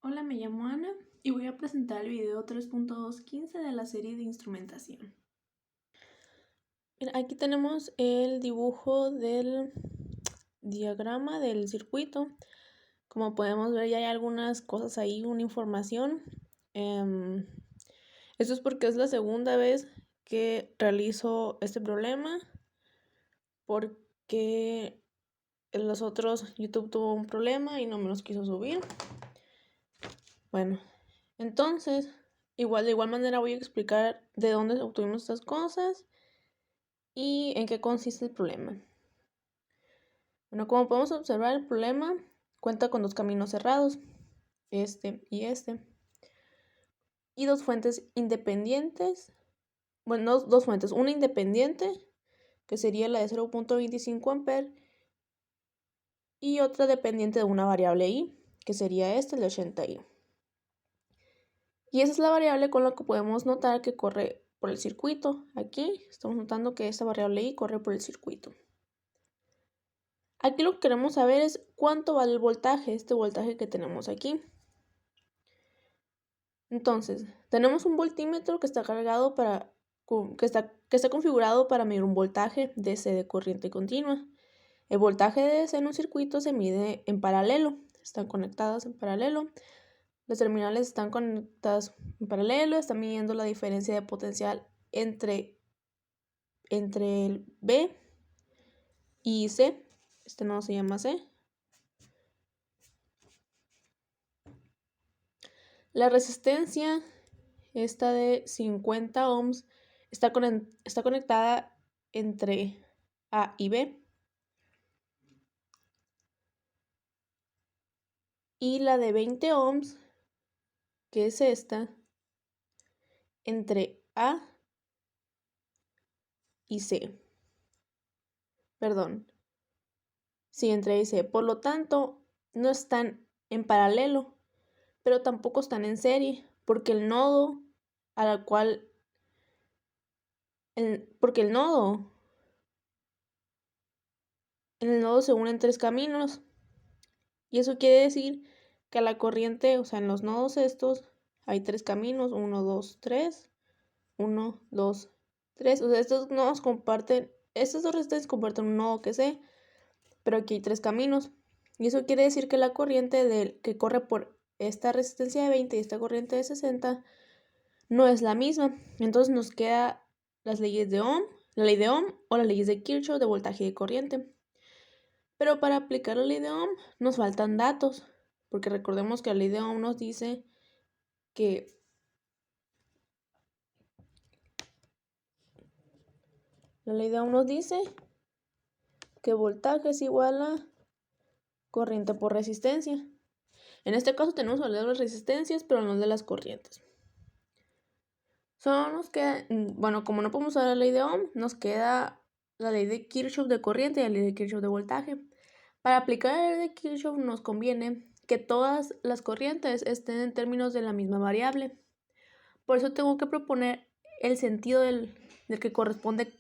Hola, me llamo Ana y voy a presentar el video 3.215 de la serie de instrumentación. Mira, aquí tenemos el dibujo del diagrama del circuito. Como podemos ver, ya hay algunas cosas ahí, una información. Esto es porque es la segunda vez que realizo este problema, porque en los otros YouTube tuvo un problema y no me los quiso subir. Bueno, entonces, de igual manera voy a explicar de dónde obtuvimos estas cosas y en qué consiste el problema. Bueno, como podemos observar, el problema cuenta con dos caminos cerrados, este y este, y dos fuentes independientes. Bueno, dos fuentes, una independiente, que sería la de 0.25 amperes, y otra dependiente de una variable i, que sería esta, el de 80i. Y esa es la variable con la que podemos notar que corre por el circuito. Aquí estamos notando que esta variable i corre por el circuito. Aquí lo que queremos saber es cuánto vale el voltaje, este voltaje que tenemos aquí. Entonces, tenemos un voltímetro que está cargado que está configurado para medir un voltaje DC de corriente continua. El voltaje de DC en un circuito se mide en paralelo, están conectadas en paralelo. Los terminales están conectados en paralelo, están midiendo la diferencia de potencial entre el B y C. Este nodo se llama C. La resistencia, esta de 50 ohms, está conectada entre A y B. Y la de 20 ohms, que es esta, entre A y C. Perdón. Sí, entre A y C. Por lo tanto, no están en paralelo, pero tampoco están en serie, porque el nodo a la cual porque el nodo en el nodo se unen tres caminos, y eso quiere decir que a la corriente, o sea, en los nodos estos hay tres caminos, 1, 2, 3, 1, 2, 3. O sea, estos nodos comparten, estas dos resistencias comparten un nodo que sé, pero aquí hay tres caminos, y eso quiere decir que la corriente que corre por esta resistencia de 20 y esta corriente de 60 no es la misma. Entonces nos queda las leyes de Ohm, la ley de Ohm o las leyes de Kirchhoff de voltaje y de corriente. Pero para aplicar la ley de Ohm nos faltan datos, porque recordemos que la ley de Ohm nos dice que voltaje es igual a corriente por resistencia. En este caso tenemos valor de las resistencias, pero no de las corrientes. Solo nos queda, bueno, como no podemos usar la ley de Ohm, nos queda la ley de Kirchhoff de corriente y la ley de Kirchhoff de voltaje. Para aplicar la ley de Kirchhoff nos conviene que todas las corrientes estén en términos de la misma variable. Por eso tengo que proponer el sentido del que corresponde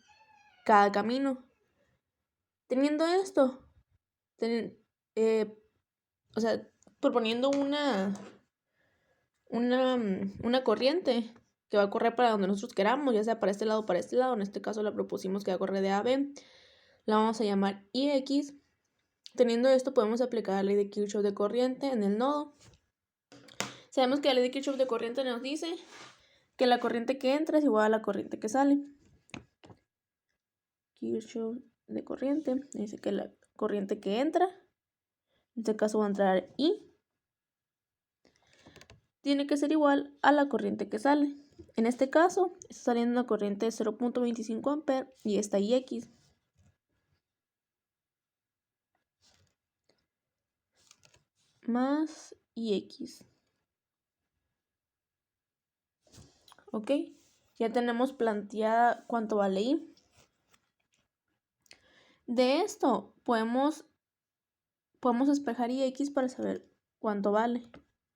cada camino. Teniendo esto, o sea, proponiendo una corriente que va a correr para donde nosotros queramos, ya sea para este lado o para este lado. En este caso la propusimos que va a correr de A a B. La vamos a llamar IX. Teniendo esto, podemos aplicar la ley de Kirchhoff de corriente en el nodo. Sabemos que la ley de Kirchhoff de corriente nos dice que la corriente que entra es igual a la corriente que sale. Kirchhoff de corriente dice que la corriente que entra, en este caso va a entrar I, tiene que ser igual a la corriente que sale. En este caso, está saliendo una corriente de 0.25 amperes y esta IX. Más IX. ¿Ok? Ya tenemos planteada cuánto vale I. De esto podemos despejar IX para saber cuánto vale.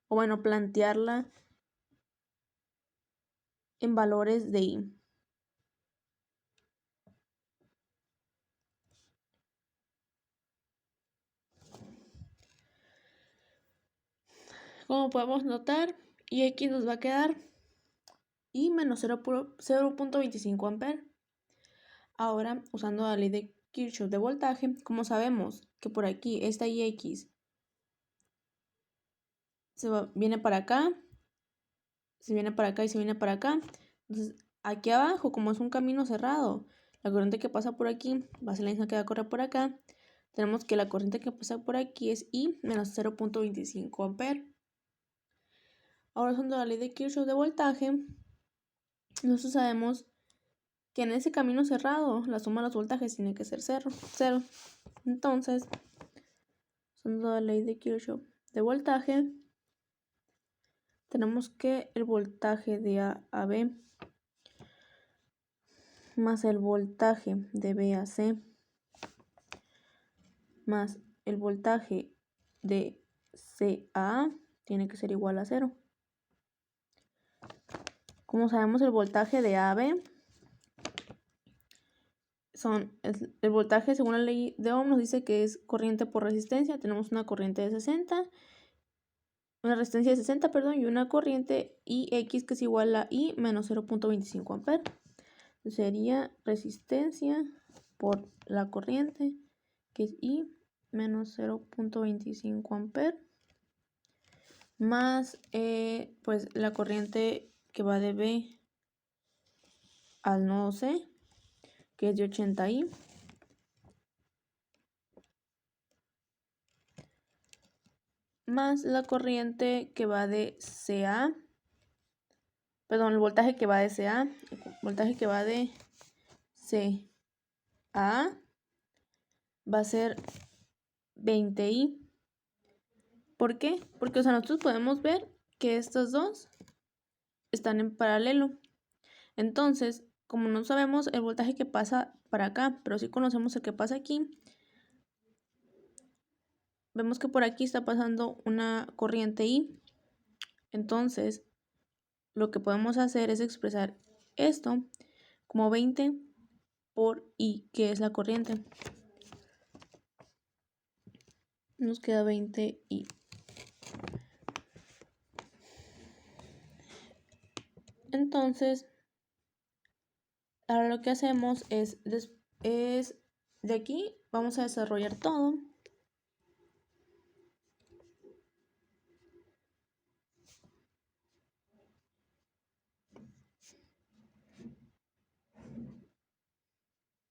O bueno, plantearla en valores de I. como podemos notar, Ix nos va a quedar I menos 0.25 amperes. Ahora, usando la ley de Kirchhoff de voltaje, como sabemos que por aquí esta Ix viene para acá, se viene para acá y se viene para acá. Entonces, aquí abajo, como es un camino cerrado, la corriente que pasa por aquí va a ser la misma que va a correr por acá. Tenemos que la corriente que pasa por aquí es I menos 0.25 amperes. Ahora, usando la ley de Kirchhoff de voltaje, nosotros sabemos que en ese camino cerrado la suma de los voltajes tiene que ser 0. Entonces, usando la ley de Kirchhoff de voltaje, tenemos que el voltaje de A a B más el voltaje de B a C más el voltaje de C a A tiene que ser igual a 0. Como sabemos, el voltaje de A a B el voltaje según la ley de Ohm nos dice que es corriente por resistencia. Tenemos una corriente de 60, una resistencia de 60, perdón, y una corriente Ix que es igual a I menos 0.25 amperes. Sería resistencia por la corriente, que es I menos 0.25 amperes, más pues la corriente que va de B al nodo C, que es de 80 I, más la corriente que va de CA, perdón, el voltaje que va de CA, el voltaje que va de CA va a ser 20 I. ¿Por qué? Porque, o sea, nosotros podemos ver que estos dos están en paralelo. Entonces, como no sabemos el voltaje que pasa para acá, pero sí conocemos el que pasa aquí, vemos que por aquí está pasando una corriente I. Entonces, lo que podemos hacer es expresar esto como 20 por I, que es la corriente. Nos queda 20 I. Entonces, ahora lo que hacemos es de aquí vamos a desarrollar todo.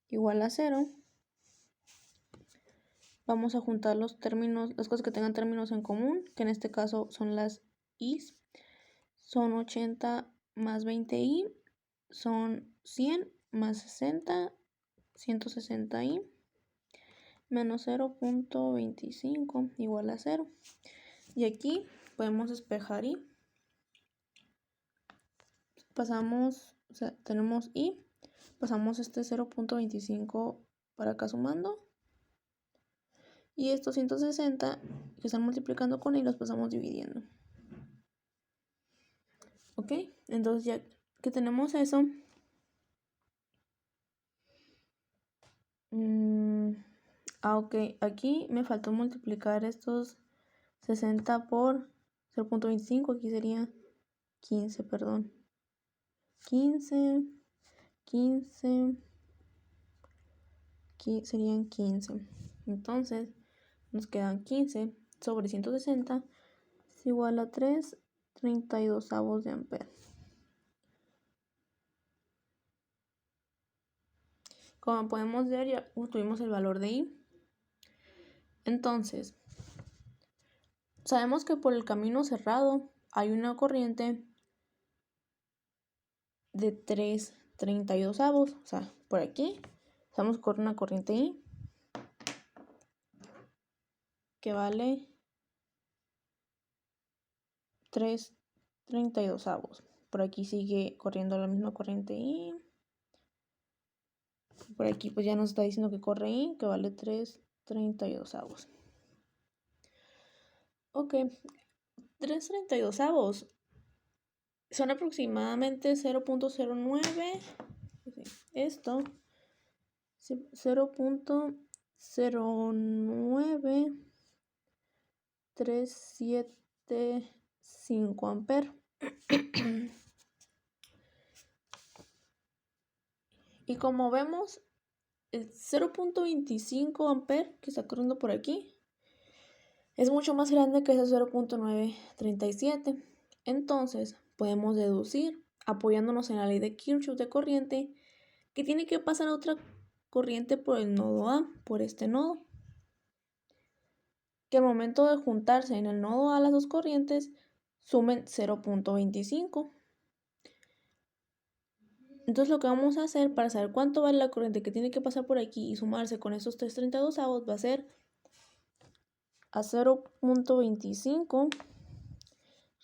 Igual a 0. Vamos a juntar los términos, las cosas que tengan términos en común, que en este caso son las i's. Son 80 más 20i, son 100 más 60, 160i, menos 0.25 igual a 0. Y aquí podemos despejar i. Pasamos, o sea, tenemos i, pasamos este 0.25 para acá sumando. Y estos 160 que están multiplicando con i los pasamos dividiendo. ¿Ok? Entonces ya que tenemos eso, ok, aquí me faltó multiplicar estos 60 por 0.25, aquí sería 15, perdón. 15, serían 15. Entonces nos quedan 15 sobre 160 es igual a 3/32 de ampere. Como podemos ver, ya obtuvimos el valor de I. Entonces, sabemos que por el camino cerrado hay una corriente de 3/32. O sea, por aquí sabemos que corre una corriente I que vale 3/32. Por aquí sigue corriendo la misma corriente I. Por aquí pues ya nos está diciendo que corre I, que vale 3/32. Ok, 3/32 son aproximadamente 0.09. Esto 0.0937 5 amperes. Y como vemos, el 0.25 amperes que está corriendo por aquí es mucho más grande que ese 0.937. Entonces podemos deducir, apoyándonos en la ley de Kirchhoff de corriente, que tiene que pasar otra corriente por el nodo A, por este nodo. Que al momento de juntarse en el nodo A las dos corrientes, sumen 0.25. Entonces lo que vamos a hacer para saber cuánto vale la corriente que tiene que pasar por aquí y sumarse con esos 332avos va a ser a 0.25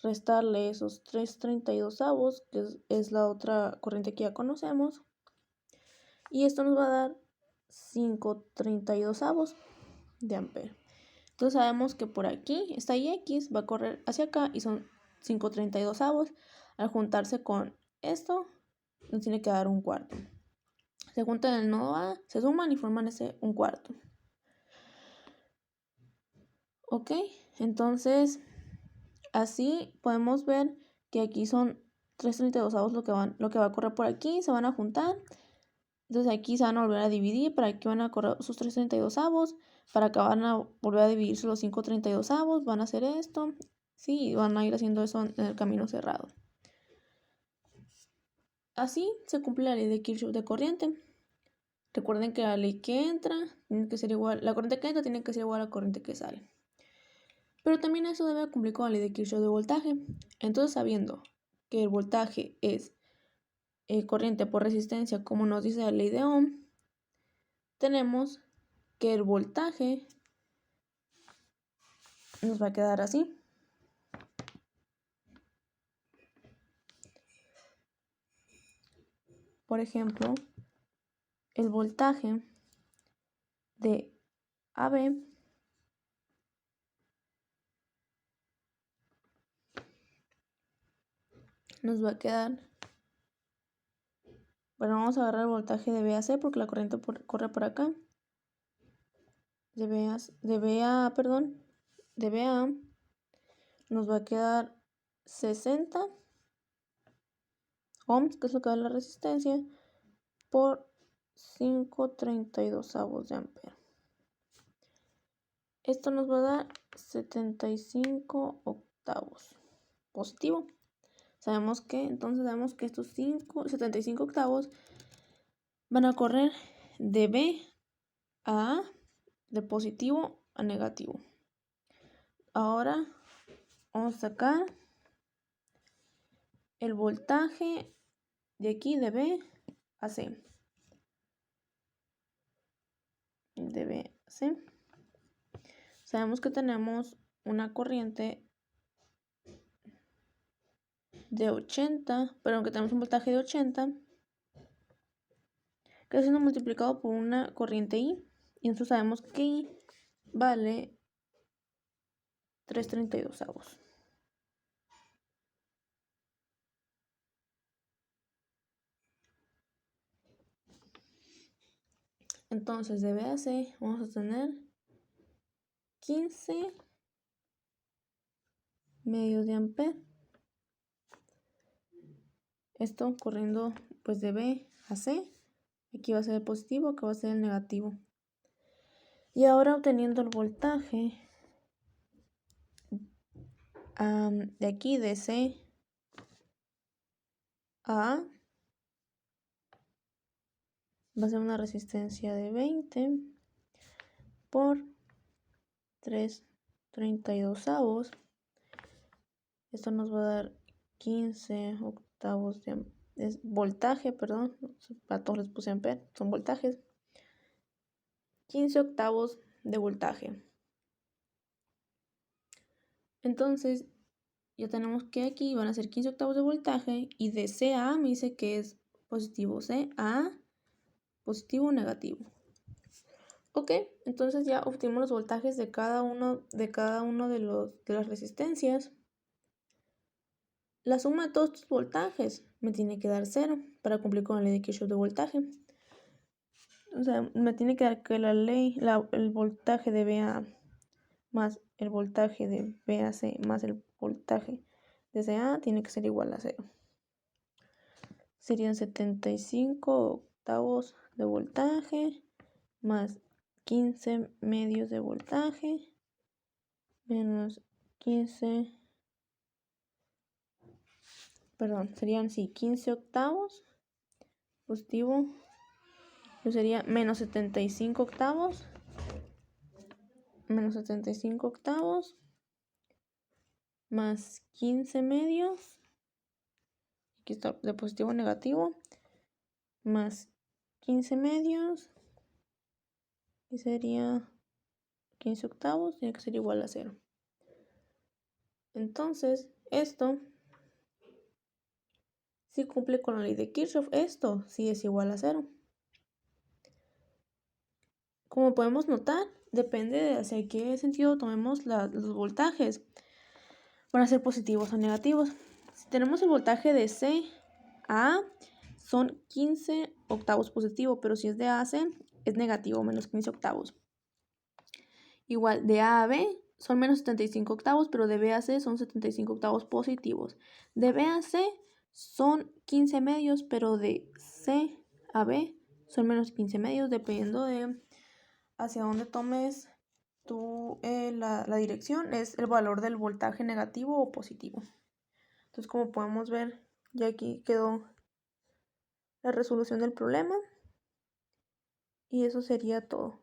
restarle esos 332avos, que es la otra corriente que ya conocemos, y esto nos va a dar 532avos de ampere. Entonces sabemos que por aquí esta Ix va a correr hacia acá y son 532avos. Al juntarse con esto nos tiene que dar un cuarto. Se juntan en el nodo A, se suman y forman ese un cuarto. Ok, entonces así podemos ver que aquí son 332avos lo que va a correr por aquí, se van a juntar. Entonces aquí se van a volver a dividir, para aquí van a correr sus 332avos, para acá van a volver a dividirse los 532avos, van a hacer esto, sí, van a ir haciendo eso en el camino cerrado. Así se cumple la ley de Kirchhoff de corriente. Recuerden que la ley que entra tiene que ser igual, la corriente que entra tiene que ser igual a la corriente que sale. Pero también eso debe cumplir con la ley de Kirchhoff de voltaje. Entonces, sabiendo que el voltaje es corriente por resistencia, como nos dice la ley de Ohm, tenemos que el voltaje nos va a quedar así. Por ejemplo, el voltaje de AB nos va a quedar, bueno, vamos a agarrar el voltaje de BAC porque la corriente corre por acá. De BA nos va a quedar 60 ohms, que es lo que da la resistencia, por 532avos de ampere. Esto nos va a dar 75 octavos positivo. Entonces sabemos que estos 75 octavos van a correr de B a A, de positivo a negativo. Ahora vamos a sacar el voltaje de aquí de B a C. De B a C. Sabemos que tenemos una corriente de 80, pero aunque tenemos un voltaje de 80, que está siendo multiplicado por una corriente I, y entonces sabemos que I vale 332avos. Entonces de B a C vamos a tener 15 medios de ampere. Esto corriendo pues de B a C. Aquí va a ser el positivo, acá va a ser el negativo. Y ahora obteniendo el voltaje de aquí de C a A, va a ser una resistencia de 20 por 332avos. Esto nos va a dar 15 octavos de voltaje, perdón, para todos les puse ampere, son voltajes. 15 octavos de voltaje. Entonces, ya tenemos que aquí van a ser 15 octavos de voltaje y de C a A me dice que es positivo, C a A, positivo o negativo. Ok, entonces ya obtuvimos los voltajes de cada uno de las resistencias. La suma de todos estos voltajes me tiene que dar 0 para cumplir con la ley de Kirchhoff de voltaje. O sea, me tiene que dar que el voltaje de BA más el voltaje de BAC más el voltaje desde A tiene que ser igual a 0. Serían 75 octavos de voltaje más 15 medios de voltaje menos 15, serían 15 octavos positivo, pues sería menos 75 octavos más 15 medios, aquí está de positivo a negativo, más 15 medios, y sería 15 octavos, tiene que ser igual a 0. Entonces, esto sí cumple con la ley de Kirchhoff, esto sí es igual a 0. Como podemos notar, depende de hacia qué sentido tomemos los voltajes. Van a ser positivos o negativos. Si tenemos el voltaje de C a A, son 15 octavos positivo, pero si es de A a C, es negativo, menos 15 octavos. Igual, de A a B son menos 75 octavos, pero de B a C son 75 octavos positivos. De B a C son 15 medios, pero de C a B son menos 15 medios, dependiendo de hacia dónde tomes tú la dirección, es el valor del voltaje negativo o positivo. Entonces, como podemos ver, ya aquí quedó la resolución del problema. Y eso sería todo.